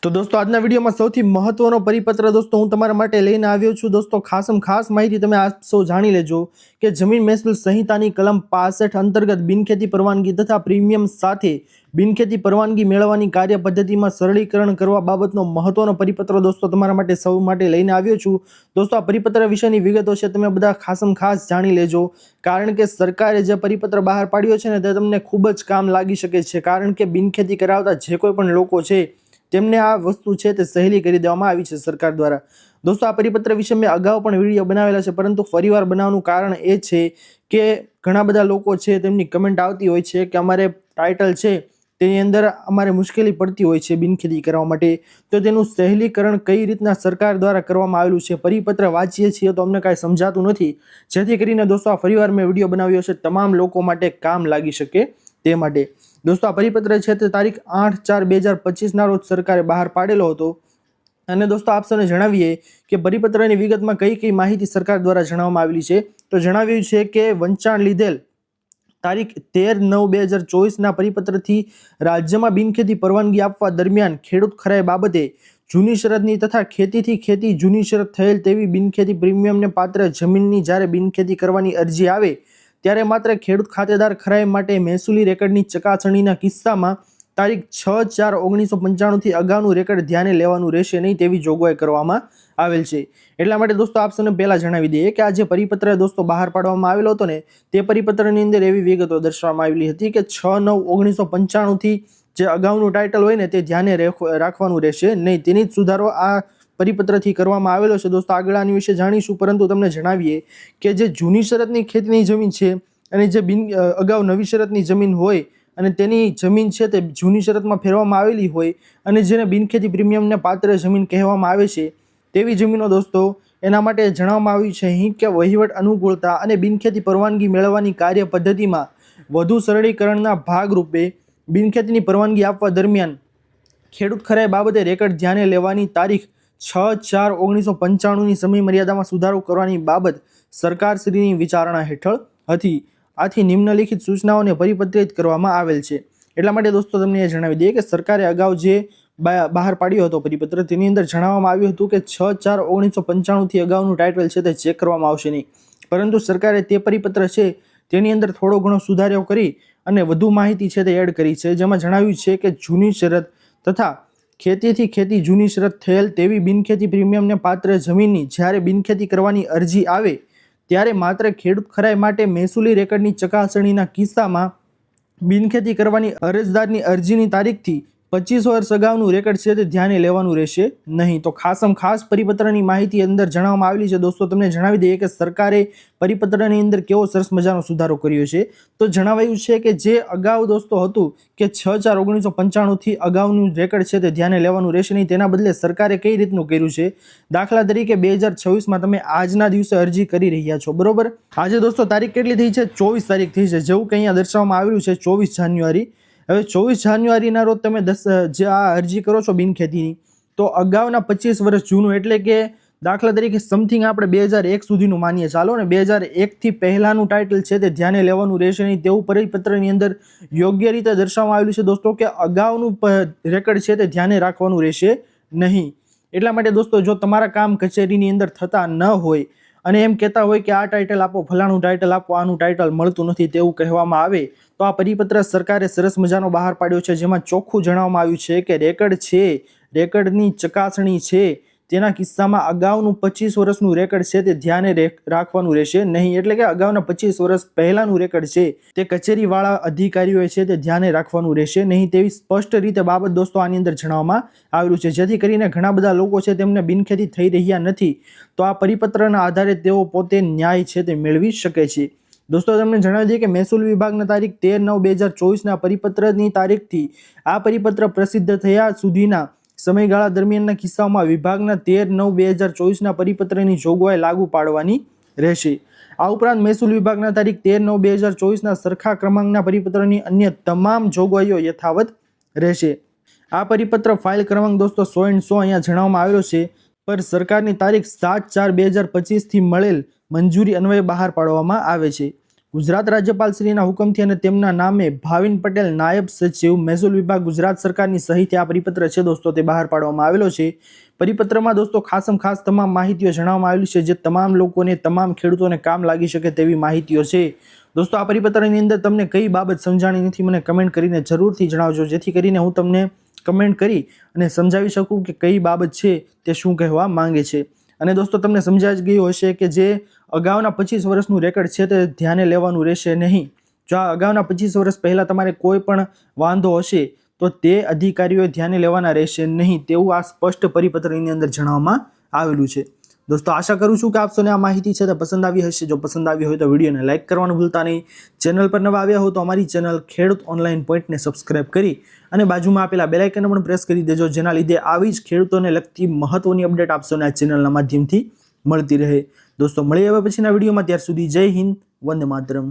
तो दोस्तों आज विडियो में सौथी महत्वनो परिपत्र दोस्तों हूँ तमारा माटे लईने आव्यो छुं। दोस्तों खास माहिती तमे आज सौ जाणी लेजो कि जमीन महसूल संहितानी कलम 65 अंतर्गत बिनखेती परवानगी तथा प्रीमियम साथे बिनखेती परवानगी मेळववानी कार्य पद्धति में सरलीकरण करवा बाबतनो महत्वनो परिपत्र दोस्तों तमारा माटे सौ माटे लईने आव्यो छुं। दोस्तों आ परिपत्र विशेनी विगतो छे तमे बधा खास जाणी लेजो, कारण के सरकारे जे परिपत्र बहार पाड्यो छे ने ते तमने खूब ज काम लागी शके छे। कारण के बिनखेती करावता जे कोई पण लोको छे तेमने आ वस्तु छे ते सहेली करी देवामां आवी छे सरकार द्वारा। दोस्तों आ परिपत्र विषे मैं अगाऊ पण विडियो बनावेला छे, परंतु फरीवार बनाववानुं कारण ए छे के घणा बधा लोको छे तेमनी कमेंट आवती होय छे के अमारे टाइटल छे तेनी अंदर अमारे मुश्केली पड़ती होय छे बिनखेती करवा माटे, तो तेनुं सहेलीकरण कई रीतना सरकार द्वारा करवामां आवेलुं छे। परिपत्र वांचीए छीए तो अमने कांई समजातुं नथी, जेथी करीने दोस्तों आ फरीवार मैं विडियो बनाव्यो छे तमाम लोको माटे काम लागी शके ते माटे। दोस्तों आ परिपत्र छे ते तारीख 8/4/2025 ना रोज सरकारे बहार पाडेलो हतो। अने दोस्तों आप सौने जणावीए के परिपत्रनी विगतमां कई माहिती सरकार द्वारा जणाववामां आवेली छे। तो जणाव्युं छे के वंचाण लीधेल तारीख 13/9/2024 ना परिपत्रथी राज्यमां बिनखेती परवानगी आपवा दरमियान खेडूत खराई बाबते जूनी शरतनी तथा खेतीथी खेती जूनी शरत थयेल तेवी बिनखेती प्रीमियमने पात्र जमीननी ज्यारे बिनखेती करवानी अरजी आवे त्यारे मात्र खेडूत खातेदार खराई माटे महसूली रेकर्डनी चकासणीना किस्सामां तारीख 6/4/1995 थी अगाऊनुं रेकर्ड ध्याने लेवानुं रहेशे नहीं तेवी जोगवाई करवामां आवेल छे। એટલા માટે दोस्तों आप સૌને પહેલા જણાવી દઈએ કે આ જે પરિપત્ર दोस्तों બહાર પાડવામાં આવેલો હતો ને તે પરિપત્રની અંદર એવી વિગતો દર્શાવવામાં આવેલી હતી કે 6/9/1995 થી જે અગાઉનું ટાઇટલ હોય ને તે ધ્યાને રાખવાનું રહેશે નહીં, તેની જ સુધારો આ પરિપત્રથી કરવામાં આવેલો છે। दोस्तों આગળ આની વિશે જાણીશું, પરંતુ તમને જણાવીએ કે જે જૂની શરતની ખેતીની જમીન છે અને જે અગાઉ નવી શરતની જમીન હોય અને તેની જમીન છે તે જૂની શરતમાં ફેરવામાં આવેલી હોય અને જેને બિનખેતી પ્રીમિયમને પાત્ર જમીન કહેવામાં આવે છે તેવી જમીનો दोस्तों એના માટે જણાવવામાં આવ્યું છે અહીં કે વહીવટ અનુકૂળતા અને બિનખેતી પરવાનગી મેળવવાની કાર્ય પદ્ધતિમાં વધુ સરળીકરણના ભાગરૂપે બિનખેતીની પરવાનગી આપવા દરમિયાન ખેડૂત ખરાઈ બાબતે રેકર્ડ ધ્યાને લેવાની તારીખ 6/4/1995 ની સમય મર્યાદામાં સુધારો કરવાની બાબત સરકારશ્રીની વિચારણા હેઠળ હતી। આથી નિમ્નલિખિત સૂચનાઓને પરિપત્રિત કરવામાં આવેલ છે। એટલા માટે दोस्तों તમને એ જણાવી દઈએ કે સરકારે અગાઉ જે બહાર પાડ્યો હતો પરિપત્ર તેની અંદર જણાવવામાં આવ્યું હતું કે 6/4/1995 થી અગાઉનું ટાઇટલ છે તે ચેક કરવામાં આવશે નહીં, પરંતુ સરકારે તે પરિપત્ર છે તેની અંદર થોડો ઘણો સુધારો કરી અને વધુ માહિતી છે તે એડ કરી છે, જેમાં જણાવ્યું છે કે જૂની શરત તથા ખેતીથી ખેતી જૂની શરત થયેલ તેવી બિનખેતી પ્રીમિયમને પાત્ર જમીનની જ્યારે બિનખેતી કરવાની અરજી આવે ત્યારે માત્ર ખેડૂત ખરાઈ માટે મહેસૂલી રેકર્ડની ચકાસણીના કિસ્સામાં બિનખેતી કરવાની અરજદારની અરજીની તારીખથી 25 વર્ષ અગાઉનું રેકર્ડ છે તે ધ્યાને લેવાનું રહેશે નહીં। તો ખાસ પરિપત્રની માહિતી અંદર જણાવવામાં આવેલી છે। दोस्तों તમને જણાવી દઈએ કે સરકારે પરિપત્રની અંદર કેવો સરસ મજાનો સુધારો કર્યો છે। તો જણાવાયું છે કે જે અગાઉ दोस्तों હતું કે 6/4/1995 થી અગાઉનું રેકર્ડ છે તે ધ્યાને લેવાનું રહેશે નહીં, તેના બદલે સરકારે કઈ રીતનું કર્યું છે। દાખલા તરીકે 2026માં તમે આજના દિવસે અરજી કરી રહ્યા છો, બરોબર। આજે दोस्तों તારીખ કેટલી થઈ છે? 24 તારીખ થઈ છે, જેવું કે અહીંયા દર્શાવવામાં આવેલું છે 24 જાન્યુઆરી। હવે 24 જાન્યુઆરીના રોજ તમે જે આ અરજી કરો છો બિનખેતીની, તો અગાઉના 25 વર્ષ જૂનું એટલે કે દાખલા તરીકે સમથિંગ આપણે 2001 સુધીનું માનીએ ચાલો ને, 2001 થી પહેલાનું ટાઇટલ છે તે ધ્યાને લેવાનું રહેશે નહીં તેવું પરિપત્રની અંદર યોગ્ય રીતે દર્શાવવામાં આવેલું છે दोस्तों કે અગાઉનું રેકર્ડ છે તે ધ્યાને રાખવાનું રહેશે નહીં। એટલા માટે दोस्तों જો તમારા કામ કચેરીની અંદર થતા ન હોય અને એમ કહેતા હોય કે આ ટાઇટલ આપો, ફલાણું ટાઇટલ આપો, આનું ટાઇટલ મળતું નથી તેવું કહેવામાં આવે તો આ પરિપત્ર સરકારે સરસ મજાનો બહાર પાડ્યો છે, જેમાં ચોખ્ખું જણાવવામાં આવ્યું છે કે રેકર્ડ છે, રેકર્ડની ચકાસણી છે તેના કિસ્સામાં અગાઉનું 25 વર્ષનું રેકર્ડ છે તે ધ્યાને રાખવાનું રહેશે નહીં। એટલે કે અગાઉના 25 વર્ષ પહેલાનું રેકર્ડ છે તે કચેરીવાળા અધિકારીઓએ છે તે ધ્યાને રાખવાનું રહેશે નહીં તેવી સ્પષ્ટ રીતે બાબત दोस्तों આની અંદર જણાવવામાં આવ્યું છે, જેથી કરીને ઘણા બધા લોકો છે તેમને બિનખેતી થઈ રહ્યા નથી તો આ પરિપત્રના આધારે તેઓ પોતે ન્યાય છે તે મેળવી શકે છે। दोस्तों તમને જણાવી દઈએ કે મહેસૂલ વિભાગના તારીખ 13/9/2024 ના પરિપત્રની તારીખથી આ પરિપત્ર પ્રસિદ્ધ થયા સુધીના સમયગાળા દરમિયાનના કિસ્સાઓમાં વિભાગના 13/9/2024 ના પરિપત્રની જોગવાઈ લાગુ પાડવાની રહેશે। આ ઉપરાંત મહેસૂલ વિભાગના તારીખ 13/9/2024 ના સરખા ક્રમાંકના પરિપત્રની અન્ય તમામ જોગવાઈઓ યથાવત રહેશે। આ પરિપત્ર ફાઇલ ક્રમાંક दोस्तों 100/100 અહીંયા જણાવવામાં આવેલો છે, પર સરકારની તારીખ 7/4/2025 થી મળેલ મંજૂરી અન્વયે બહાર પાડવામાં આવે છે। ગુજરાત રાજ્યપાલશ્રીના હુકમથી અને તેમના નામે ભાવિન પટેલ નાયબ સચિવ મહેસૂલ વિભાગ ગુજરાત સરકારની સહીથી આ પરિપત્ર છે દોસ્તો તે બહાર પાડવામાં આવેલો છે। પરિપત્રમાં દોસ્તો ખાસમ ખાસ તમામ માહિતીઓ જણાવવામાં આવેલી છે જે તમામ લોકોને તમામ ખેડૂતોને કામ લાગી શકે તેવી માહિતીઓ છે। દોસ્તો આ પરિપત્રની અંદર તમને કઈ બાબત સમજાણી નથી મને કમેન્ટ કરીને જરૂરથી જણાવજો, જેથી કરીને હું તમને કમેન્ટ કરી અને સમજાવી શકું કે કઈ બાબત છે તે શું કહેવા માંગે છે। અને દોસ્તો તમને સમજાઈ જ ગયું હશે કે જે અગાઉના 25 વર્ષનું રેકર્ડ છે તે ધ્યાને લેવાનું રહેશે નહીં। જો આ અગાઉના 25 વર્ષ પહેલાં તમારે કોઈ પણ વાંધો હશે તો તે અધિકારીઓએ ધ્યાને લેવાના રહેશે નહીં તેવું આ સ્પષ્ટ પરિપત્રની અંદર જણાવવામાં આવેલું છે। દોસ્તો આશા કરું છું કે આપ સૌને આ માહિતી છે તે પસંદ આવી હશે। જો પસંદ આવી હોય તો વિડીયોને લાઇક કરવાનું ભૂલતા નહીં। ચેનલ પર નવા આવ્યા હો તો અમારી ચેનલ ખેડૂત ઓનલાઈન પોઈન્ટને સબસ્ક્રાઇબ કરી અને બાજુમાં આપેલા બેલ આઇકન પણ પ્રેસ કરી દેજો, જેના લીધે આવી જ ખેડૂતોને લગતી મહત્વની અપડેટ આપ સૌને આ ચેનલના માધ્યમથી મળતી રહે। દોસ્તો મળી આવ્યા પછીના વિડીયોમાં, ત્યાર સુધી જય હિન્દ, વંદે માતરમ।